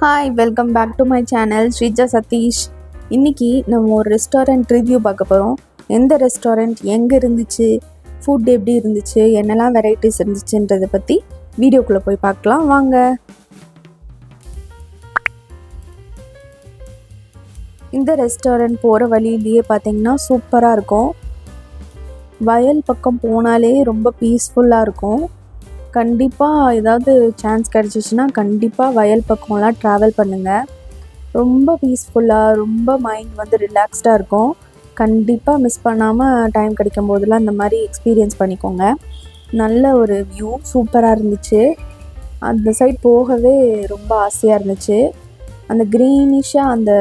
Hi welcome back to my channel Sreeja Satheesh. இன்றைக்கி நம்ம ஒரு ரெஸ்டாரண்ட் ரிவ்யூ பார்க்க போகிறோம். எந்த ரெஸ்டாரண்ட் எங்கே இருந்துச்சு, ஃபுட் எப்படி இருந்துச்சு, என்னெல்லாம் வெரைட்டிஸ் இருந்துச்சுன்றதை பற்றி வீடியோக்குள்ளே போய் பார்க்கலாம் வாங்க. இந்த ரெஸ்டாரண்ட் போகிற வழியிலேயே பார்த்திங்கன்னா சூப்பராக இருக்கும். வயல் பக்கம் போனாலே ரொம்ப பீஸ்ஃபுல்லாக இருக்கும். கண்டிப்பாக ஏதாவது சான்ஸ் கிடச்சிச்சின்னா கண்டிப்பாக வயல் பக்கம்லாம் ட்ராவல் பண்ணுங்கள். ரொம்ப பீஸ்ஃபுல்லாக, ரொம்ப மைண்ட் ரிலாக்ஸ்டாக இருக்கும். கண்டிப்பாக மிஸ் பண்ணாமல் டைம் கிடைக்கும் போதெல்லாம் இந்த மாதிரி எக்ஸ்பீரியன்ஸ் பண்ணிக்கோங்க. நல்ல ஒரு வியூ சூப்பராக இருந்துச்சு. அந்த சைட் போகவே ரொம்ப ஆசையாக இருந்துச்சு. அந்த க்ரீனிஷாக அந்த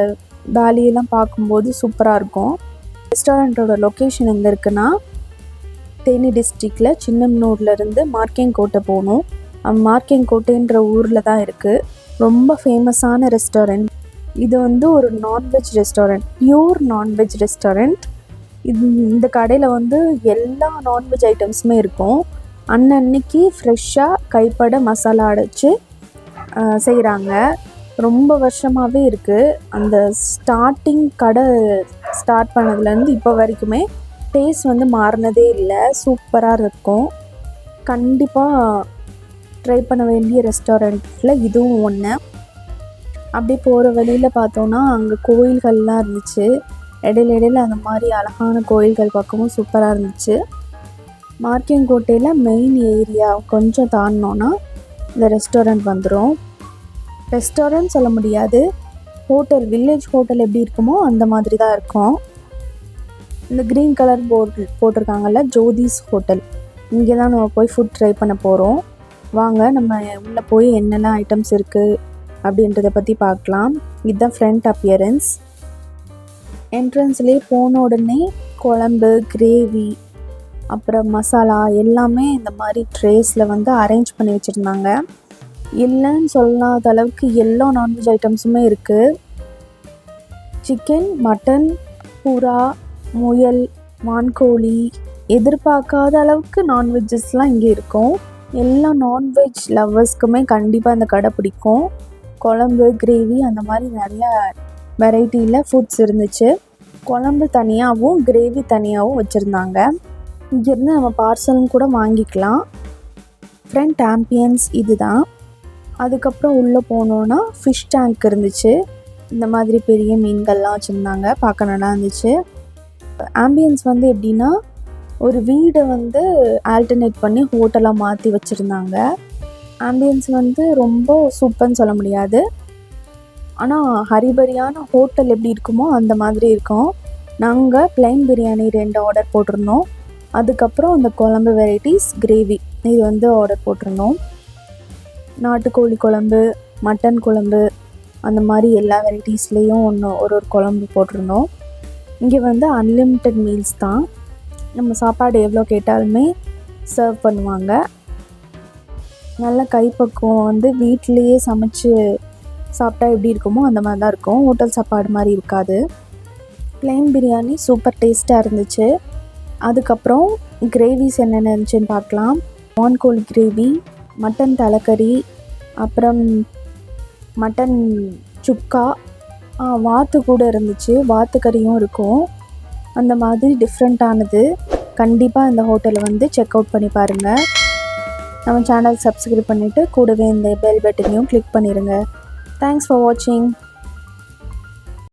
வேலியெல்லாம் பார்க்கும்போது சூப்பராக இருக்கும். ரெஸ்டாரண்ட்டோட லொக்கேஷன் எங்கே இருக்குன்னா, தேனி டிஸ்ட்ரிக்டில் சின்னமனூர்லேருந்து மார்க்கேங்கோட்டை போகணும். மார்க்கேங்கோட்டைன்ற ஊரில் தான் இருக்குது. ரொம்ப ஃபேமஸான ரெஸ்டாரண்ட் இது. ஒரு non veg restaurant, pure non veg restaurant. இந்த கடையில் எல்லா நான்வெஜ் ஐட்டம்ஸுமே இருக்கும். அன்னன்னைக்கு ஃப்ரெஷ்ஷாக கைப்பட மசாலா அடைச்சி செய்கிறாங்க. ரொம்ப வருஷமாகவே இருக்குது. அந்த கடை ஸ்டார்ட் பண்ணதுலேருந்து இப்போ வரைக்குமே டேஸ்ட் மாறினதே இல்லை. சூப்பராக இருக்கும். கண்டிப்பாக ட்ரை பண்ண வேண்டிய ரெஸ்டாரண்ட்டில் இதுவும் ஒன்று. அப்படியே போகிற வழியில் பார்த்தோன்னா அங்கே கோயில்கள்லாம் இருந்துச்சு. இடையில அந்த மாதிரி அழகான கோயில்கள் பார்க்கவும் சூப்பராக இருந்துச்சு. மார்க்கேங்கோட்டையில் மெயின் ஏரியா கொஞ்சம் தாண்டினோன்னா இந்த ரெஸ்டாரண்ட் வந்துடும். ரெஸ்டாரண்ட் சொல்ல முடியாது, ஹோட்டல், வில்லேஜ் ஹோட்டல் எப்படி இருக்குமோ அந்த மாதிரி தான் இருக்கும். இந்த க்ரீன் கலர் போர்டு போட்டிருக்காங்கல்ல, ஜோதிஸ் ஹோட்டல், இங்கே தான் நம்ம போய் ஃபுட் ட்ரை பண்ண போகிறோம். வாங்க நம்ம உள்ளே போய் என்னென்ன ஐட்டம்ஸ் இருக்குது அப்படின்றத பற்றி பார்க்கலாம். இதுதான் ஃப்ரண்ட் அப்பியரன்ஸ். என்ட்ரன்ஸ்லேயே போன உடனே குழம்பு, கிரேவி, அப்புறம் மசாலா எல்லாமே இந்த மாதிரி ட்ரேஸில் அரேஞ்ச் பண்ணி வச்சுருந்தாங்க. இல்லைன்னு சொல்லாத அளவுக்கு எல்லா நான்வெஜ் ஐட்டம்ஸுமே இருக்குது. சிக்கன், மட்டன், புறா, முயல், வான்கோழி, எதிர்பார்க்காத அளவுக்கு நான்வெஜ்ஜஸ்லாம் இங்கே இருக்கும். எல்லா நான்வெஜ் லவ்வர்ஸ்க்குமே கண்டிப்பாக இந்த கடை பிடிக்கும். குழம்பு, கிரேவி அந்த மாதிரி நிறையா வெரைட்டியில் ஃபுட்ஸ் இருந்துச்சு. குழம்பு தனியாகவும் கிரேவி தனியாகவும் வச்சுருந்தாங்க. இங்கேருந்து நம்ம பார்சலும் கூட வாங்கிக்கலாம். ஃப்ரண்ட் ஆம்பியன்ஸ் இது தான். அதுக்கப்புறம் உள்ளே போனோன்னா ஃபிஷ் டேங்க் இருந்துச்சு. இந்த மாதிரி பெரிய மீன்கள்லாம் வச்சுருந்தாங்க. பார்க்க நல்லா இருந்துச்சு. ஆம்பியன்ஸ் எப்படின்னா, ஒரு வீடை ஆல்டர்னேட் பண்ணி ஹோட்டலாக மாற்றி வச்சுருந்தாங்க. ஆம்பியன்ஸ் ரொம்ப சூப்பர்னு சொல்ல முடியாது, ஆனால் ஹரிபரியான ஹோட்டல் எப்படி இருக்குமோ அந்த மாதிரி இருக்கும். நாங்கள் ப்ளைன் பிரியாணி 2 ஆர்டர் போட்டிருந்தோம். அதுக்கப்புறம் அந்த குழம்பு வெரைட்டிஸ், கிரேவி இது ஆர்டர் போட்டிருந்தோம். நாட்டுக்கோழி குழம்பு, மட்டன் குழம்பு, அந்த மாதிரி எல்லா வெரைட்டிஸ்லேயும் ஒரு குழம்பு போட்டிருந்தோம். இங்கே அன்லிமிட்டெட் மீல்ஸ் தான். நம்ம சாப்பாடு எவ்வளோ கேட்டாலுமே சர்வ் பண்ணுவாங்க. நல்ல கைப்பக்குவம். வீட்டிலையே சமைச்சு சாப்பிட்டா எப்படி இருக்குமோ அந்த மாதிரி தான் இருக்கும். ஹோட்டல் சாப்பாடு மாதிரி இருக்காது. ப்ளைன் பிரியாணி சூப்பர் டேஸ்ட்டாக இருந்துச்சு. அதுக்கப்புறம் கிரேவிஸ் என்னென்ன இருந்துச்சுன்னு பார்க்கலாம். வான்கோழி கிரேவி, மட்டன் தலைக்கறி, அப்புறம் மட்டன் சுக்கா, வாத்து கூட இருந்துச்சு. வாத்து கறியும் இருக்கும். அந்த மாதிரி டிஃப்ரெண்ட்டானது. கண்டிப்பாக இந்த ஹோட்டலை செக் அவுட் பண்ணி பாருங்கள். நம்ம சேனல் சப்ஸ்கிரைப் பண்ணிவிட்டு கூடவே இந்த பெல் பட்டனையும் கிளிக் பண்ணிடுங்க. தேங்க்ஸ் ஃபார் வாட்சிங்.